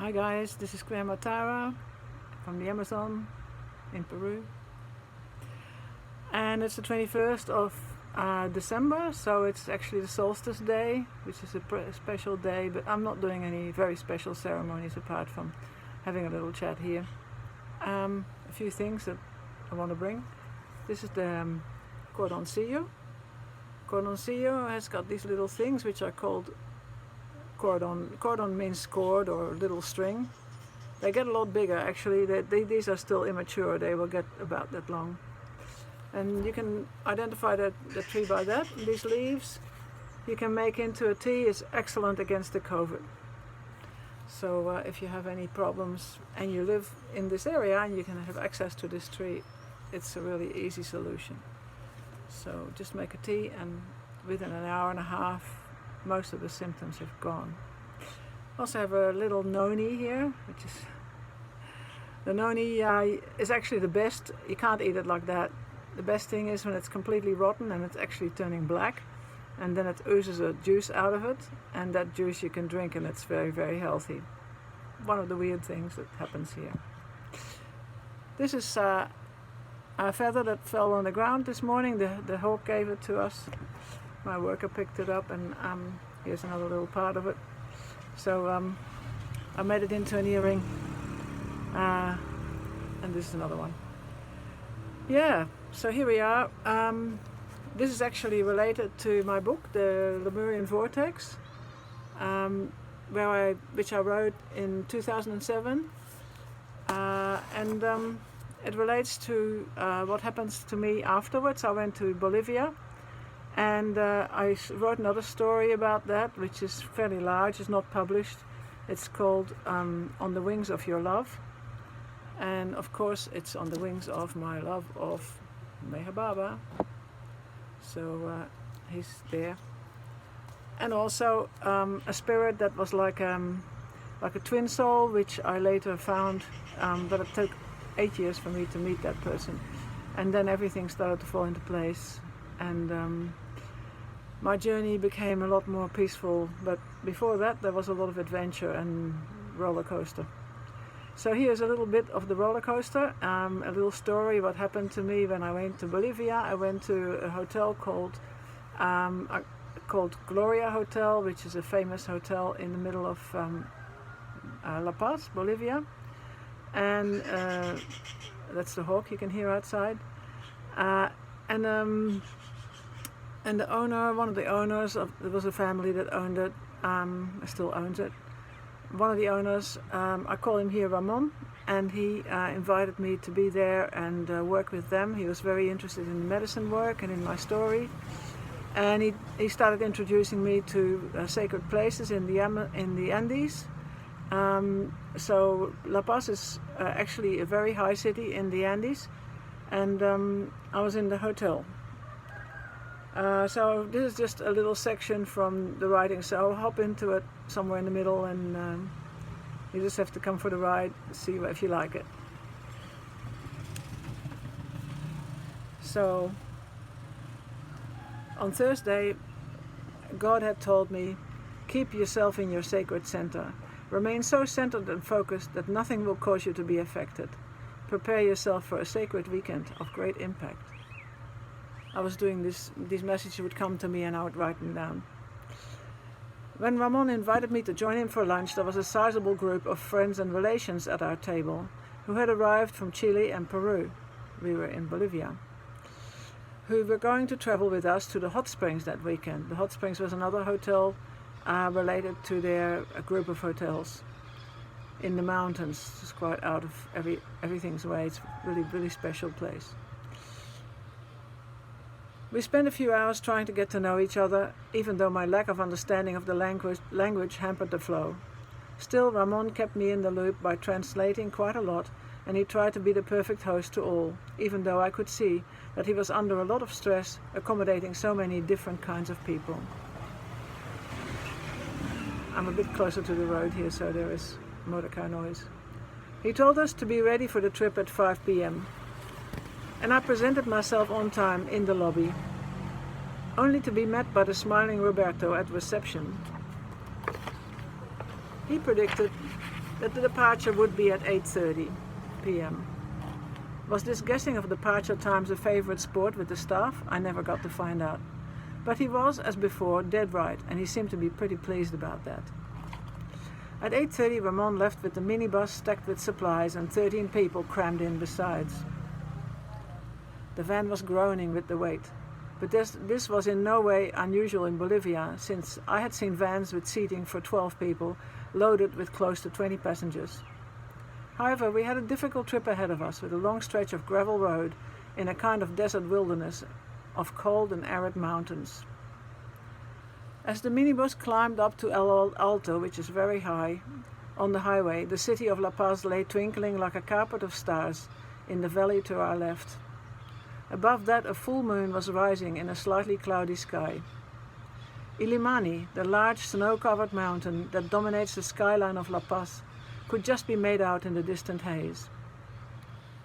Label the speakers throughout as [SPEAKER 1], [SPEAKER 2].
[SPEAKER 1] Hi guys, this is Grandma Tara from the Amazon in Peru, and it's the 21st of December, so it's actually the solstice day, which is a special day, but I'm not doing any very special ceremonies apart from having a little chat here. A few things that I want to bring. This is the cordoncillo. Cordoncillo has got these little things which are called cordon. Cordon means cord or little string. They get a lot bigger actually. These are still immature. They will get about that long. And you can identify the tree by that. These leaves you can make into a tea. It's excellent against the COVID. So if you have any problems and you live in this area and you can have access to this tree, it's a really easy solution. So just make a tea, and within an hour and a half most of the symptoms have gone. Also have a little noni here, which is the noni is actually the best. You can't eat it like that. The best thing is when it's completely rotten and it's actually turning black, and then it oozes a juice out of it, and that juice you can drink, and it's very, very healthy. One of the weird things that happens here. This is a feather that fell on the ground this morning. The hawk gave it to us. My worker picked it up, and here's another little part of it. So I made it into an earring, and this is another one. Yeah, so here we are. This is actually related to my book, The Lemurian Vortex, which I wrote in 2007, and it relates to what happens to me afterwards. I went to Bolivia, and I wrote another story about that, which is fairly large. It's not published. It's called On the Wings of Your Love, and of course it's on the wings of my love of Meher Baba. So he's there, and also a spirit that was like a twin soul, which I later found, but it took 8 years for me to meet that person, and then everything started to fall into place, and my journey became a lot more peaceful. But before that there was a lot of adventure and roller coaster. So here's a little bit of the roller coaster, a little story what happened to me when I went to Bolivia. I went to a hotel called Gloria Hotel, which is a famous hotel in the middle of La Paz, Bolivia, and that's the hawk you can hear outside. And the owner, one of the owners, there was a family that owned it, still owns it. One of the owners, I call him here Ramon, and he invited me to be there and work with them. He was very interested in medicine work and in my story, and he started introducing me to sacred places in the Andes. So La Paz is actually a very high city in the Andes, and I was in the hotel. So this is just a little section from the writing, so I'll hop into it somewhere in the middle, and you just have to come for the ride, see if you like it. So on Thursday, God had told me, keep yourself in your sacred center. Remain so centered and focused that nothing will cause you to be affected. Prepare yourself for a sacred weekend of great impact. I was doing this, these messages would come to me and I would write them down. When Ramon invited me to join him for lunch, there was a sizable group of friends and relations at our table who had arrived from Chile and Peru. We were in Bolivia. Who were going to travel with us to the hot springs that weekend. The hot springs was another hotel related to their group of hotels in the mountains, just quite out of everything's way. It's really, really special place. We spent a few hours trying to get to know each other, even though my lack of understanding of the language hampered the flow. Still, Ramon kept me in the loop by translating quite a lot, and he tried to be the perfect host to all, even though I could see that he was under a lot of stress accommodating so many different kinds of people. I'm a bit closer to the road here, so there is motor car noise. He told us to be ready for the trip at 5 p.m. and I presented myself on time in the lobby, only to be met by the smiling Roberto at reception. He predicted that the departure would be at 8:30 p.m. Was this guessing of departure times a favorite sport with the staff? I never got to find out. But he was, as before, dead right, and he seemed to be pretty pleased about that. At 8:30, Ramon left with the minibus stacked with supplies and 13 people crammed in besides. The van was groaning with the weight, but this was in no way unusual in Bolivia, since I had seen vans with seating for 12 people loaded with close to 20 passengers. However, we had a difficult trip ahead of us with a long stretch of gravel road in a kind of desert wilderness of cold and arid mountains. As the minibus climbed up to El Alto, which is very high, on the highway, the city of La Paz lay twinkling like a carpet of stars in the valley to our left. Above that, a full moon was rising in a slightly cloudy sky. Illimani, the large snow-covered mountain that dominates the skyline of La Paz, could just be made out in the distant haze.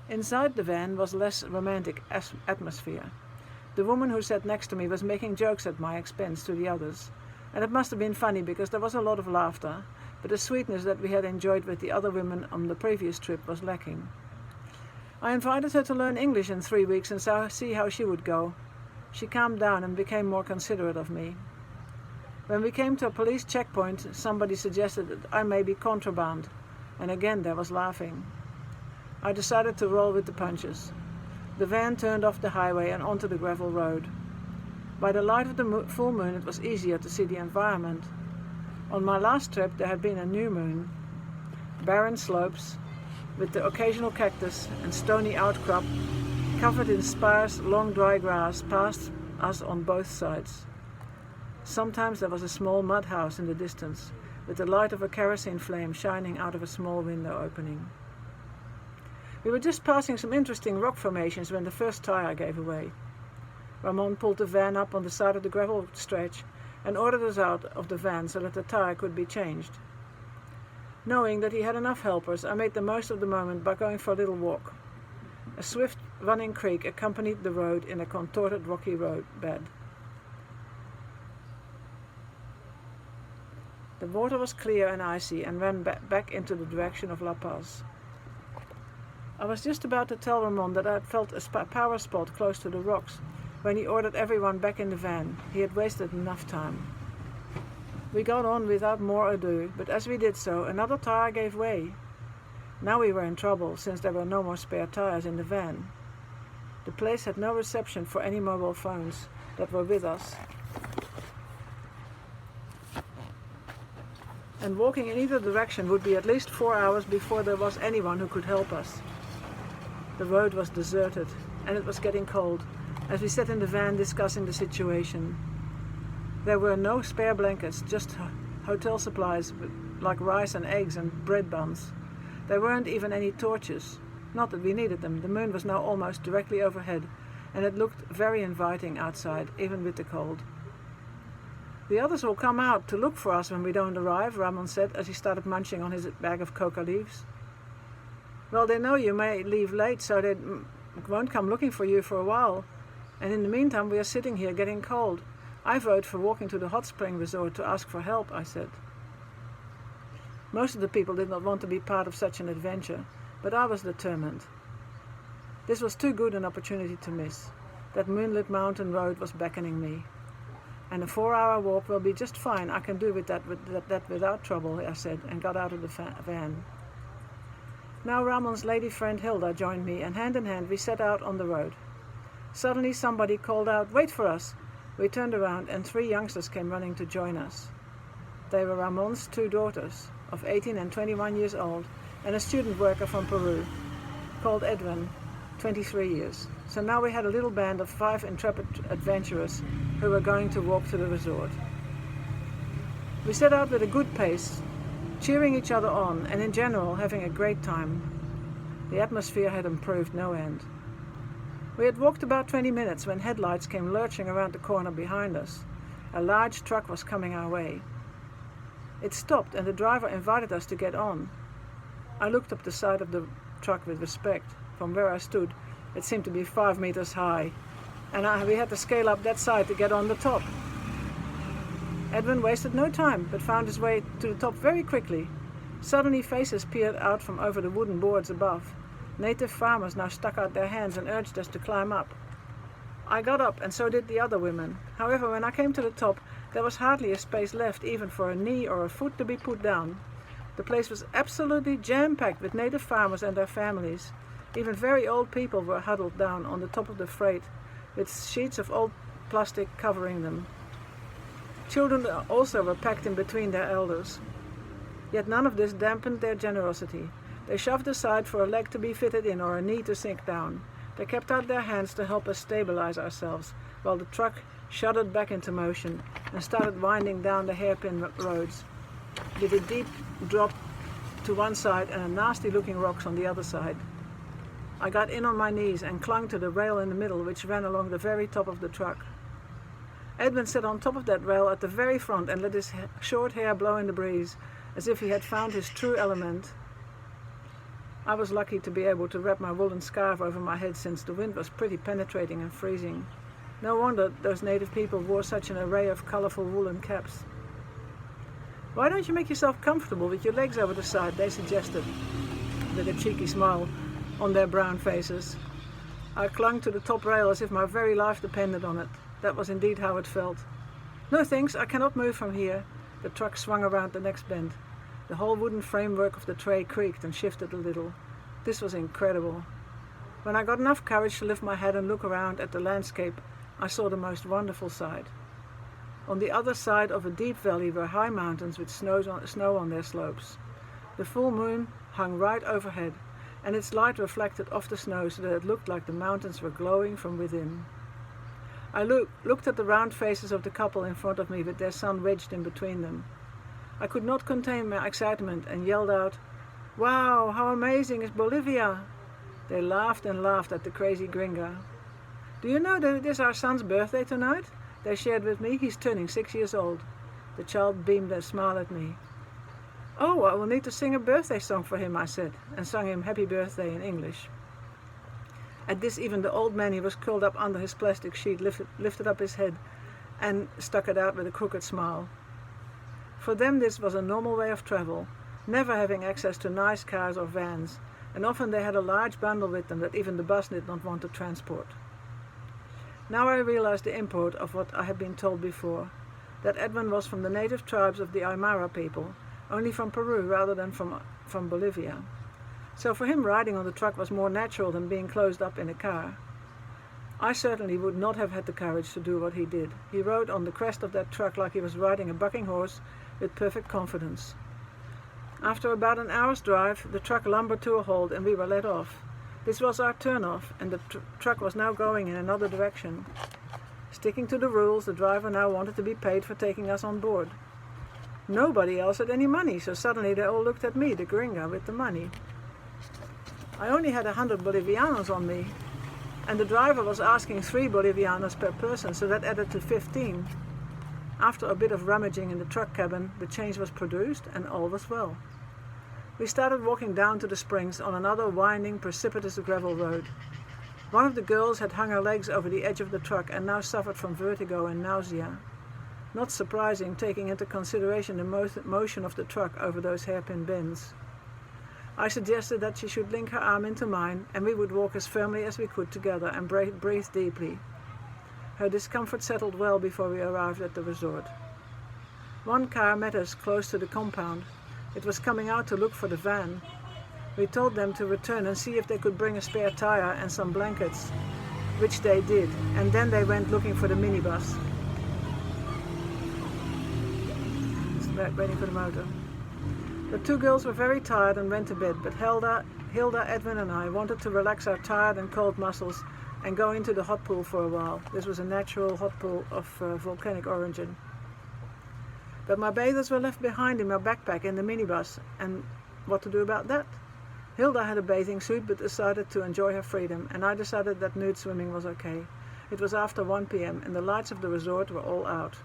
[SPEAKER 1] Inside the van was less romantic atmosphere. The woman who sat next to me was making jokes at my expense to the others, and it must have been funny because there was a lot of laughter, but the sweetness that we had enjoyed with the other women on the previous trip was lacking. I invited her to learn English in 3 weeks and see how she would go. She calmed down and became more considerate of me. When we came to a police checkpoint, somebody suggested that I may be contraband, and again there was laughing. I decided to roll with the punches. The van turned off the highway and onto the gravel road. By the light of the full moon, it was easier to see the environment. On my last trip, there had been a new moon. Barren slopes, with the occasional cactus and stony outcrop, covered in sparse, long dry grass past us on both sides. Sometimes there was a small mud house in the distance, with the light of a kerosene flame shining out of a small window opening. We were just passing some interesting rock formations when the first tire gave away. Ramon pulled the van up on the side of the gravel stretch and ordered us out of the van so that the tire could be changed. Knowing that he had enough helpers, I made the most of the moment by going for a little walk. A swift running creek accompanied the road in a contorted rocky road bed. The water was clear and icy and ran back into the direction of La Paz. I was just about to tell Ramon that I had felt a power spot close to the rocks when he ordered everyone back in the van. He had wasted enough time. We got on without more ado, but as we did so, another tire gave way. Now we were in trouble, since there were no more spare tires in the van. The place had no reception for any mobile phones that were with us, and walking in either direction would be at least 4 hours before there was anyone who could help us. The road was deserted, and it was getting cold, as we sat in the van discussing the situation. There were no spare blankets, just hotel supplies like rice and eggs and bread buns. There weren't even any torches. Not that we needed them. The moon was now almost directly overhead, and it looked very inviting outside, even with the cold. "The others will come out to look for us when we don't arrive," Ramon said as he started munching on his bag of coca leaves. "Well, they know you may leave late, so they won't come looking for you for a while. And in the meantime, we are sitting here getting cold. I vote for walking to the hot spring resort to ask for help," I said. Most of the people did not want to be part of such an adventure, but I was determined. This was too good an opportunity to miss. That moonlit mountain road was beckoning me. "And a 4-hour walk will be just fine. I can do that without trouble," I said, and got out of the van. Now Ramon's lady friend Hilda joined me, and hand in hand we set out on the road. Suddenly somebody called out, "Wait for us!" We turned around and 3 youngsters came running to join us. They were Ramon's 2 daughters, of 18 and 21 years old, and a student worker from Peru, called Edwin, 23 years. So now we had a little band of 5 intrepid adventurers who were going to walk to the resort. We set out with a good pace, cheering each other on, and in general having a great time. The atmosphere had improved no end. We had walked about 20 minutes when headlights came lurching around the corner behind us. A large truck was coming our way. It stopped, and the driver invited us to get on. I looked up the side of the truck with respect. From where I stood, it seemed to be 5 meters high, and we had to scale up that side to get on the top. Edwin wasted no time, but found his way to the top very quickly. Suddenly faces peered out from over the wooden boards above. Native farmers now stuck out their hands and urged us to climb up. I got up, and so did the other women. However, when I came to the top, there was hardly a space left even for a knee or a foot to be put down. The place was absolutely jam-packed with native farmers and their families. Even very old people were huddled down on the top of the freight, with sheets of old plastic covering them. Children also were packed in between their elders. Yet none of this dampened their generosity. They shoved aside for a leg to be fitted in or a knee to sink down. They kept out their hands to help us stabilize ourselves, while the truck shuddered back into motion and started winding down the hairpin roads, with a deep drop to one side and a nasty-looking rocks on the other side. I got in on my knees and clung to the rail in the middle, which ran along the very top of the truck. Edwin sat on top of that rail at the very front and let his short hair blow in the breeze, as if he had found his true element. I was lucky to be able to wrap my woolen scarf over my head, since the wind was pretty penetrating and freezing. No wonder those native people wore such an array of colorful woolen caps. "Why don't you make yourself comfortable with your legs over the side?" they suggested, with a cheeky smile on their brown faces. I clung to the top rail as if my very life depended on it. That was indeed how it felt. "No thanks, I cannot move from here." The truck swung around the next bend. The whole wooden framework of the tray creaked and shifted a little. This was incredible. When I got enough courage to lift my head and look around at the landscape, I saw the most wonderful sight. On the other side of a deep valley were high mountains with snow on their slopes. The full moon hung right overhead, and its light reflected off the snow so that it looked like the mountains were glowing from within. I looked at the round faces of the couple in front of me with their son wedged in between them. I could not contain my excitement and yelled out, "Wow, how amazing is Bolivia!" They laughed and laughed at the crazy gringa. "Do you know that it is our son's birthday tonight?" They shared with me. "He's turning 6 years old." The child beamed a smile at me. "Oh, I will need to sing a birthday song for him," I said, and sung him happy birthday in English. At this, even the old man, he was curled up under his plastic sheet, lifted up his head and stuck it out with a crooked smile. For them this was a normal way of travel, never having access to nice cars or vans, and often they had a large bundle with them that even the bus did not want to transport. Now I realized the import of what I had been told before, that Edwin was from the native tribes of the Aymara people, only from Peru rather than from Bolivia. So for him, riding on the truck was more natural than being closed up in a car. I certainly would not have had the courage to do what he did. He rode on the crest of that truck like he was riding a bucking horse with perfect confidence. After about an hour's drive, the truck lumbered to a halt and we were let off. This was our turn-off, and the truck was now going in another direction. Sticking to the rules, the driver now wanted to be paid for taking us on board. Nobody else had any money, so suddenly they all looked at me, the gringa, with the money. I only had 100 Bolivianos on me, and the driver was asking 3 Bolivianos per person, so that added to 15. After a bit of rummaging in the truck cabin, the change was produced and all was well. We started walking down to the springs on another winding, precipitous gravel road. One of the girls had hung her legs over the edge of the truck and now suffered from vertigo and nausea. Not surprising, taking into consideration the motion of the truck over those hairpin bends. I suggested that she should link her arm into mine and we would walk as firmly as we could together and breathe deeply. Her discomfort settled well before we arrived at the resort. One car met us close to the compound. It was coming out to look for the van. We told them to return and see if they could bring a spare tire and some blankets, which they did, and then they went looking for the minibus. Just waiting for the motor. The 2 girls were very tired and went to bed, but Hilda, Edwin and I wanted to relax our tired and cold muscles and go into the hot pool for a while. This was a natural hot pool of volcanic origin. But my bathers were left behind in my backpack in the minibus, and what to do about that? Hilda had a bathing suit but decided to enjoy her freedom, and I decided that nude swimming was okay. It was after 1 p.m. and the lights of the resort were all out,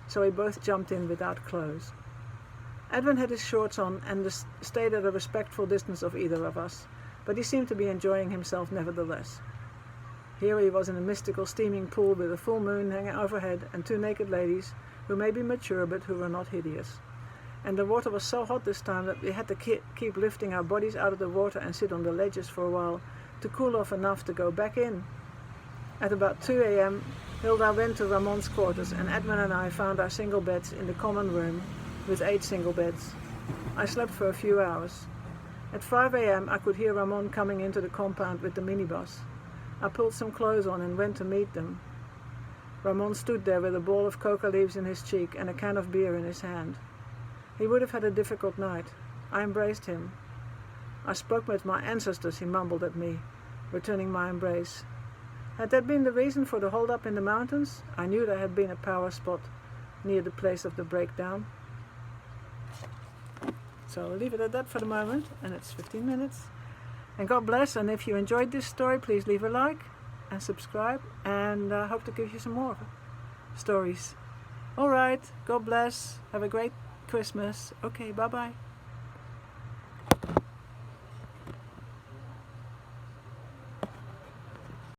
[SPEAKER 1] so we both jumped in without clothes. Edwin had his shorts on and stayed at a respectful distance of either of us, but he seemed to be enjoying himself nevertheless. Here he was in a mystical steaming pool with a full moon hanging overhead and 2 naked ladies who may be mature but who were not hideous. And the water was so hot this time that we had to keep lifting our bodies out of the water and sit on the ledges for a while to cool off enough to go back in. At about 2 a.m. Hilda went to Ramon's quarters and Edmund and I found our single beds in the common room with 8 single beds. I slept for a few hours. At 5 a.m. I could hear Ramon coming into the compound with the minibus. I pulled some clothes on and went to meet them. Ramon stood there with a ball of coca leaves in his cheek and a can of beer in his hand. He would have had a difficult night. I embraced him. I spoke with my ancestors, he mumbled at me, returning my embrace. Had that been the reason for the hold-up in the mountains? I knew there had been a power spot near the place of the breakdown. So I'll leave it at that for the moment, and it's 15 minutes. And God bless, and if you enjoyed this story, please leave a like and subscribe, and I hope to give you some more stories. Alright, God bless, have a great Christmas. Okay, bye-bye.